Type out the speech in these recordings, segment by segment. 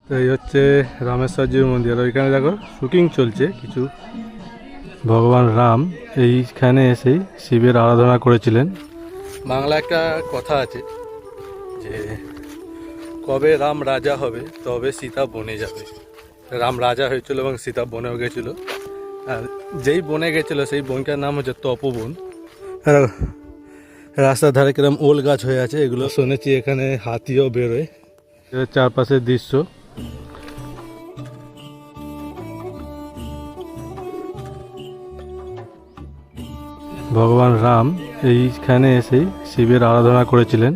তো এই হচ্ছে রামেশ্বরজির মন্দির। আর ওইখানে দেখো শুটিং চলছে কিছু। ভগবান রাম এইখানে এসেই শিবের আরাধনা করেছিলেন। বাংলা একটা কথা আছে যে কবে রাম রাজা হবে তবে সীতা বনে যাবে। রাম রাজা হয়েছিল এবং সীতা বনেও গেছিল। আর যেই বনে গেছিলো সেই বনটার নাম হচ্ছে তপবন। আর রাস্তার ধারে কিরম ওল গাছ হয়ে আছে, এগুলো শুনেছি এখানে হাতিও বেরোয়। চারপাশের দৃশ্য। ভগবান রাম এইখানে এসেই শিবের আরাধনা করেছিলেন।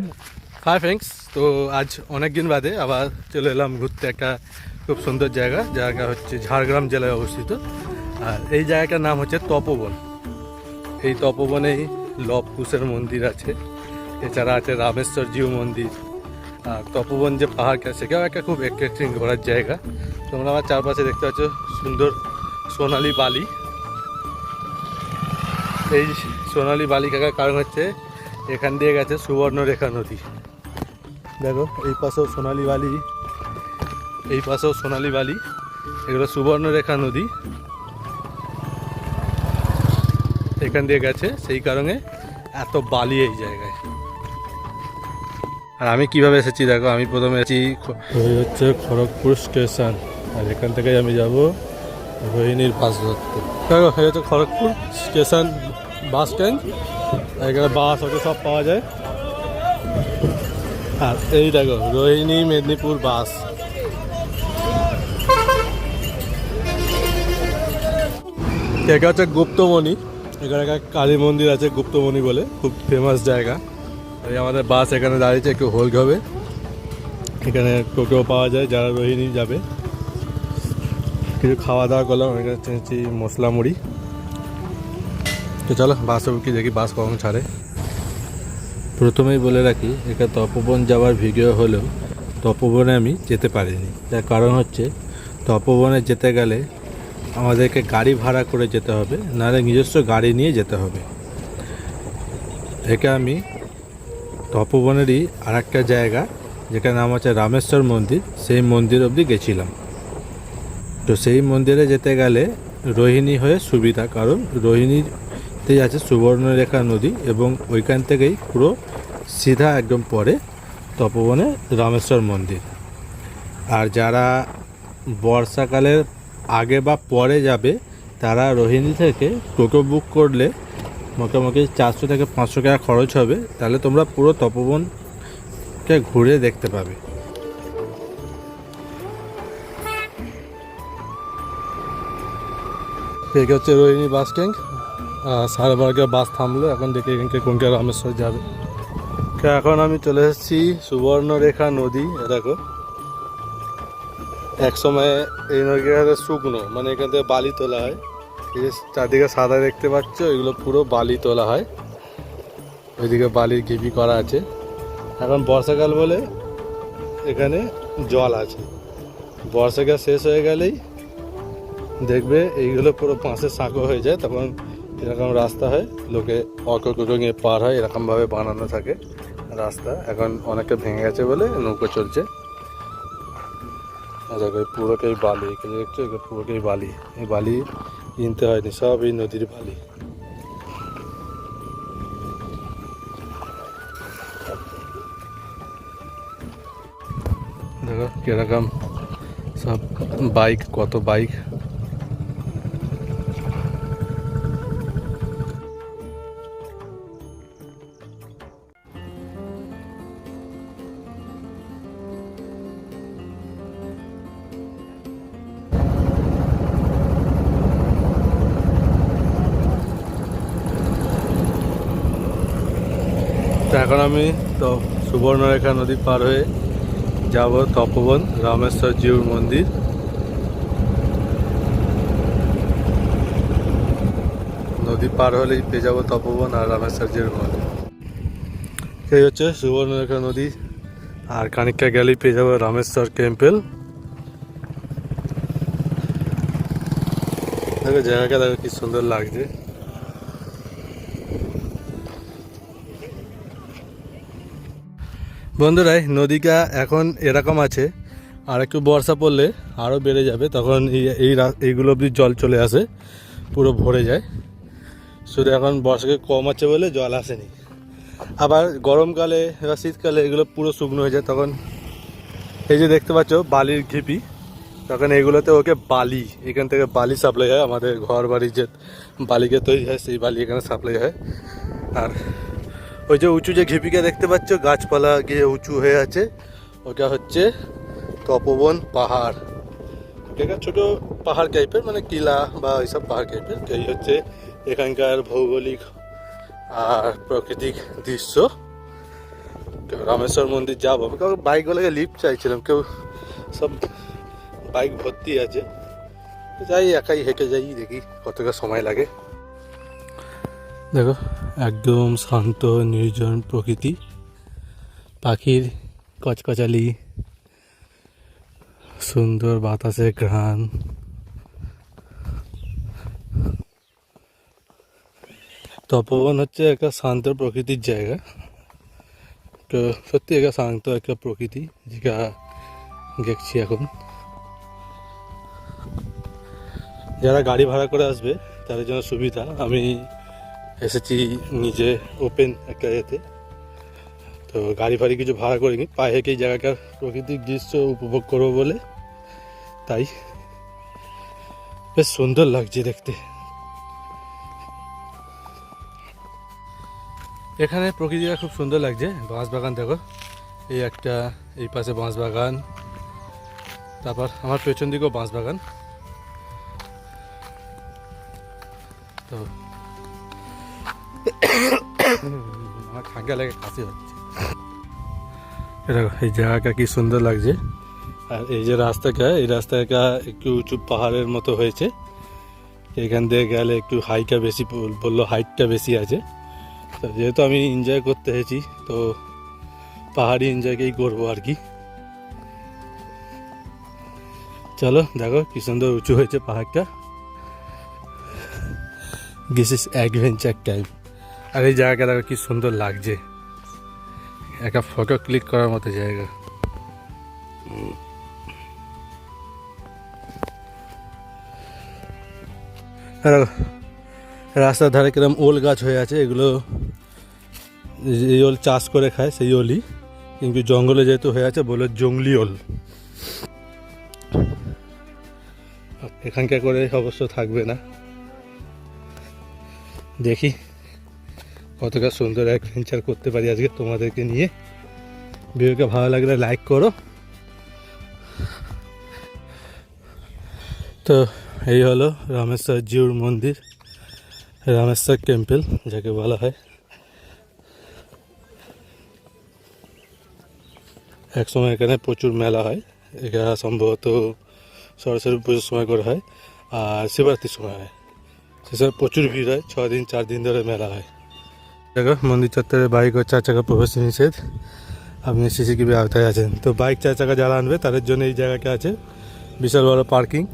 হাই ফ্রেন্ডস, তো আজ অনেক দিন বাদে আবার চলে এলাম ঘুরতে একটা খুব সুন্দর জায়গা হচ্ছে ঝাড়গ্রাম জেলায় অবস্থিত। আর এই জায়গাটার নাম হচ্ছে তপবন। এই তপবনেই লব কুশের মন্দির আছে, এছাড়া আছে রামেশ্বরজিউ মন্দির। আর তপবন যে পাহাড়টা সেটাও একটা খুব অ্যাট্রাক্টিং ঘোরার জায়গা। তোমরা আমার চারপাশে দেখতে পাচ্ছ সুন্দর সোনালি বালি। এই সোনালি বালি কাকার কারণ হচ্ছে এখান দিয়ে গেছে সুবর্ণরেখা নদী। দেখো এই পাশেও সোনালি বালি, এই পাশেও সোনালি বালি, এগুলো সুবর্ণরেখা নদী এখান দিয়ে গেছে, সেই কারণে এত বালি এই জায়গায়। আর আমি কিভাবে এসেছি দেখো, আমি প্রথমে এসেছি হচ্ছে খড়গপুর স্টেশন, আর এখান থেকে আমি যাব রোহিণীর বাস ধরতে। দেখো এই হচ্ছে খড়গপুর স্টেশন বাস স্ট্যান্ড। এখানে বাস অটো সব পাওয়া যায়। আর এই দেখো রোহিণী মেদিনীপুর বাস। এটা হচ্ছে গুপ্তমণি, এখানে একটা কালী মন্দির আছে গুপ্তমণি বলে, খুব ফেমাস জায়গা। এই আমাদের বাস এখানে দাঁড়িয়েছে, একটু হোল্ড হবে। এখানে টোটো পাওয়া যায় যারা রোহিণী যাবে। কিছু খাওয়া দাওয়া করলাম, এখানে চেয়েছি মশলা মুড়ি। তো চলো বাসে উঠি, দেখি বাস কখন ছাড়ে। প্রথমেই বলে রাখি এখানে তপবন যাওয়ার ভিডিও হলেও তপবনে আমি যেতে পারিনি। তার কারণ হচ্ছে তপবনে যেতে গেলে আমাদেরকে গাড়ি ভাড়া করে যেতে হবে, নাহলে নিজস্ব গাড়ি নিয়ে যেতে হবে। একে আমি তপবনেরই আর একটা জায়গা যেখানে নাম হচ্ছে রামেশ্বর মন্দির, সেই মন্দির অবধি গেছিলাম। তো সেই মন্দিরে যেতে গেলে রোহিণী হয়ে সুবিধা, কারণ রোহিণীতেই আছে সুবর্ণরেখা নদী এবং ওইখান থেকেই পুরো সিধা একদম পরে তপবনে রামেশ্বর মন্দির। আর যারা বর্ষাকালের আগে বা পরে যাবে তারা রোহিণী থেকে টোটো বুক করলে মোটামুটি 400 থেকে 500 টাকা খরচ হবে, তাহলে তোমরা পুরো তপবনকে ঘুরে দেখতে পাবে। ঠিক হচ্ছে রোহিণী বাস স্ট্যান্ড। 12:30 বাস থামলো, এখন দেখি এখানকে কোনটা রামেশ্বর যাবে। এখন আমি চলে এসেছি সুবর্ণরেখা নদী। দেখো এক সময় এই নদীটা শুকনো, মানে এখান থেকে বালি তোলা হয়। এই যে চারদিকে সাদা দেখতে পাচ্ছ, এগুলো পুরো বালি তোলা হয়। ওইদিকে বালির ঢিপি করা আছে। এখন বর্ষাকাল বলে এখানে জল আছে। বর্ষাকাল শেষ হয়ে গেলেই দেখবে এইগুলো পুরো বাঁশের সাঁকো হয়ে যায়, তখন এরকম রাস্তা হয়, লোকে অটো টোটো নিয়ে পার হয়, এরকমভাবে বানানো থাকে রাস্তা। এখন অনেকটা ভেঙে গেছে বলে নৌকো চলছে। দেখো পুরোটাই বালি, এখানে দেখছো পুরোটাই বালি। এই বালি কিনতে হয়নি, সব এই নদীর বালি। দেখো কিরকম সব বাইক, কত বাইক। তো এখন আমি তো সুবর্ণরেখা নদী পার হয়ে যাব তপবন রামেশ্বরজিউর মন্দির। নদী পার হলেই পেয়ে যাবো তপবন আর রামেশ্বরজিউর মন্দির। এই হচ্ছে সুবর্ণরেখা নদী, আর খানিকটা গেলেই পেয়ে যাবো রামেশ্বর টেম্পল। দেখো জায়গাটা দেখো কি সুন্দর লাগছে। বন্ধুরা নদীটা এখন এরকম আছে, আর একটু বর্ষা পড়লে আরও বেড়ে যাবে, তখন এইগুলো অবধি জল চলে আসে, পুরো ভরে যায়। শুধু এখন বর্ষাকে কম আছে বলে জল আসেনি। আবার গরমকালে বা শীতকালে এগুলো পুরো শুকনো হয়ে যায়। তখন এই যে দেখতে পাচ্ছ বালির ঢিপি, তখন এগুলোতে ওকে বালি, এখান থেকে বালি সাপ্লাই হয়, আমাদের ঘর বাড়ি যে বালিকে তৈরি হয় সেই বালি এখানে সাপ্লাই হয়। আর ওই যে উঁচু যে ঢিপিকে দেখতে পাচ্ছ গাছপালা গিয়ে উঁচু হয়ে আছে, ওটা হচ্ছে তপোবন পাহাড়। এটা ছোট পাহাড় টাইপের, মানে টিলা বা এইসব পাহাড় টাইপের। এই হচ্ছে এখানকার ভৌগোলিক আর প্রাকৃতিক দৃশ্য। তো রামেশ্বর মন্দির যাবো, কারণ বাইকগুলোকে লিফট চাইছিলাম, কেউ সব বাইক ভর্তি আছে। যাই একাই হেঁটে যাই, দেখি কতটা সময় লাগে। দেখো একদম শান্ত নির্জন প্রকৃতি, পাখির কচকচালি, সুন্দর বাতাসের ঘ্রাণ। তপোবন হচ্ছে একটা শান্ত প্রকৃতির জায়গা। তো সত্যি একটা শান্ত একটা প্রকৃতি যেটা দেখছি এখন। যারা গাড়ি ভাড়া করে আসবে তাদের জন্য সুবিধা, আমি এসেছি নিজে ওপেন একটা এতে, তো গাড়ি ফাড়ি কিছু ভাড়া করিনি, পায়ে হেঁটে এই জায়গাটার প্রকৃতিক দৃশ্য উপভোগ করবো বলে। তাই বেশ সুন্দর লাগছে দেখতে। এখানে প্রকৃতিটা খুব সুন্দর লাগছে। বাঁশ বাগান দেখো, এই একটা, এই পাশে বাঁশ বাগান, তারপর আমার পেছন দিকেও বাঁশ বাগান। তো আমার ঠান্ডা লেগে কাশি হচ্ছে। দেখো এই জায়গাটা কি সুন্দর লাগছে। আর এই যে রাস্তাটা, এই রাস্তাটা একটু উঁচু পাহাড়ের মতো হয়েছে। এখান দিয়ে গেলে একটু হাইটটা বেশি, বললো হাইটটা বেশি আছে। তো যেহেতু আমি এনজয় করতে এসেছি, তো পাহাড়ি এনজয়কেই করবো আর কি। চলো দেখো কি সুন্দর উঁচু হয়েছে পাহাড়টা। This is adventure type. আর এই জায়গাটা দেখো কি সুন্দর লাগছে, একটা ফটো ক্লিক করার মতো জায়গা। রাস্তার ধারে কিরম ওল গাছ হয়ে আছে, এগুলো এই ওল চাষ করে খায়, সেই ওলই, কিন্তু জঙ্গলে যেহেতু হয়ে আছে বলে জঙ্গলি ওল। এখানকার করে অবশ্য থাকবে না। দেখি কতটা সুন্দর অ্যাডভেঞ্চার করতে পারি আজকে তোমাদেরকে নিয়ে। ভিডিওকে ভালো লাগলে লাইক করো। তো এই হলো রামেশ্বর জিউর মন্দির, রামেশ্বর টেম্পল যাকে বলা হয়। একসময় এখানে প্রচুর মেলা হয়, এটা সম্ভবত সরস্বতী পুজোর সময় করে হয়, আর শিবরাত্রির সময় হয়। সেসব প্রচুর ভিড় হয়, 6 দিন 4 দিন ধরে মেলা হয়। দেখো মন্দির চত্বরে বাইক ও 4 চাকা প্রবেশ নিষেধ, আপনি সিসিটিভি আওতায় আছেন। তো বাইক 4 চাকা যারা আনবে তাদের জন্য এই জায়গাটা আছে, বিশাল বড় পার্কিং।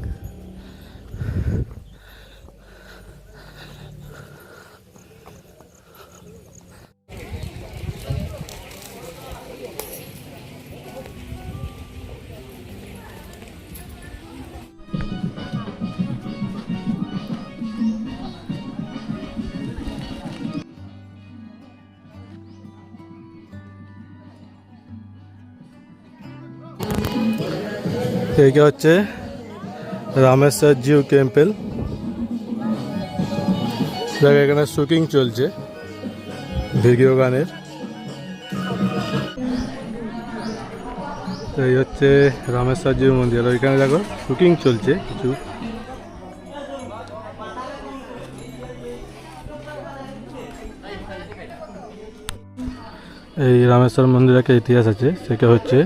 এইটা হচ্ছে রামেশ্বর জিউ টেম্পল। দেখ এখানে শুটিং চলছে ভিডিও গানের। এই হচ্ছে রামেশ্বর জিউ মন্দির, ওইখানে দেখো শুটিং চলছে কিছু। এই রামেশ্বর মন্দিরে একটা ইতিহাস আছে, সেটা হচ্ছে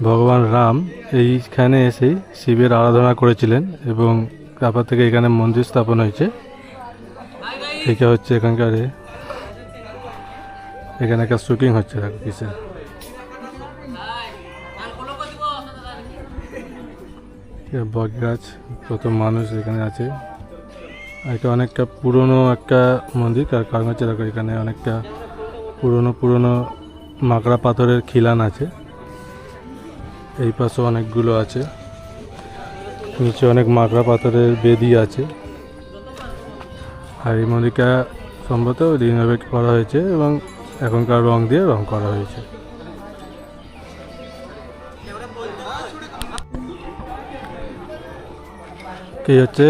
ভগবান রাম এইখানে এসেই শিবের আরাধনা করেছিলেন এবং তারপর থেকে এখানে মন্দির স্থাপন হয়েছে। এটা হচ্ছে এখানকার, এখানে একটা শুটিং হচ্ছে দেখো কিসের। বট গাছ, কত মানুষ এখানে আছে। এটা অনেকটা পুরনো একটা মন্দির, তার কারণ হচ্ছে দেখো এখানে অনেকটা পুরনো মাকড়া পাথরের খিলান আছে। এই পাশে অনেকগুলো আছে, নিচে অনেক মাকড়া পাথরের বেদি আছে। আর এই মন্দিরটা সম্ভবত রিনোভেট করা হয়েছে এবং এখনকার রং দিয়ে রং করা হয়েছে। এই হচ্ছে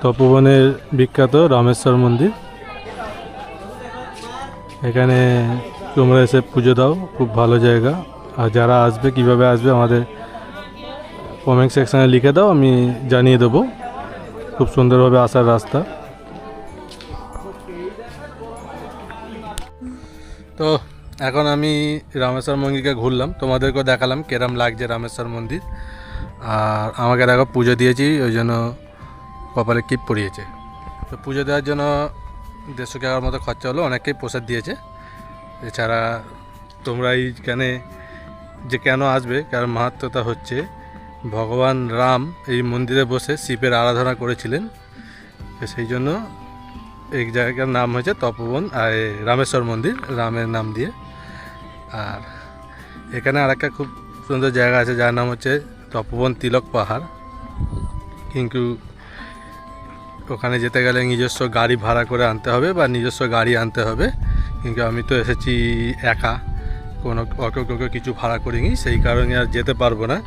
তপোবনের বিখ্যাত রামেশ্বর মন্দির। এখানে তোমরা এসে পুজো দাও, খুব ভালো জায়গা। আর যারা আসবে, কিভাবে আসবে আমাদের কমেন্ট সেকশানে লিখে দাও, আমি জানিয়ে দেবো। খুব সুন্দরভাবে আসার রাস্তা। তো এখন আমি রামেশ্বর মন্দিরকে ঘুরলাম, তোমাদেরকেও দেখালাম কেরম লাগছে রামেশ্বর মন্দির। আর আমাকে দেখো পুজো দিয়েছি, ওই জন্য কপালে টিপ পড়িয়েছে। তো পুজো দেওয়ার জন্য 150 টাকার মতো খরচা হলো, অনেকেই প্রসাদ দিয়েছে। এছাড়া তোমরা এইখানে যে কেন আসবে, কারণ মাহাত্ম্যতা হচ্ছে ভগবান রাম এই মন্দিরে বসে শিবের আরাধনা করেছিলেন, সেই জন্য এই জায়গার নাম হয়েছে তপোবন আর রামেশ্বর মন্দির, রামের নাম দিয়ে। আর এখানে আর একটা খুব সুন্দর জায়গা আছে যার নাম হচ্ছে তপোবন তিলক পাহাড়, কিন্তু ওখানে যেতে গেলে নিজস্ব গাড়ি ভাড়া করে আনতে হবে বা নিজস্ব গাড়ি আনতে হবে। কিন্তু আমি তো এসেছি একা, কোনো অটো টোটো কিছু ভাড়া করিনি, সেই কারণে আর যেতে পারবো না।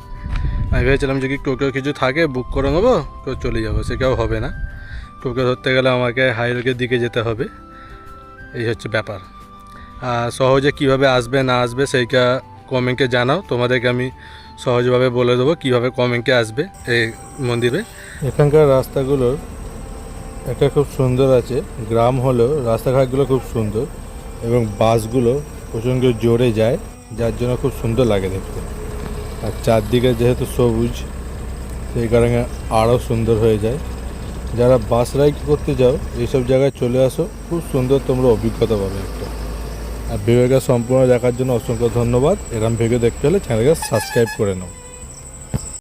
আমি ভেবেছিলাম যে কি টোটো কিছু থাকে বুক করে নেবো, তো চলে যাবো, সেটাও হবে না। টোটো ধরতে গেলে আমাকে হাইরোডের দিকে যেতে হবে, এই হচ্ছে ব্যাপার। আর সহজে কিভাবে আসবে না আসবে সেইটা কমেন্টে জানাও, তোমাদেরকে আমি সহজভাবে বলে দেবো কীভাবে কমেন্টে আসবে এই মন্দিরে। এখানকার রাস্তাগুলোর একটা খুব সুন্দর আছে, গ্রাম হলেও রাস্তাঘাটগুলো খুব সুন্দর এবং বাসগুলো প্রচণ্ড জোরে যায়, যার জন্য খুব সুন্দর লাগে দেখতে। আর চারদিকে যেহেতু সবুজ, সেই কারণে আরও সুন্দর হয়ে যায়। যারা বাস রাইড করতে যাও এইসব জায়গায় চলে আসো, খুব সুন্দর তোমরা অভিজ্ঞতা পাবে একটা। আর ভিডিওটা সম্পূর্ণ দেখার জন্য অসংখ্য ধন্যবাদ। এরকম ভিডিও দেখতে হলে চ্যানেলকে সাবস্ক্রাইব করে নাও।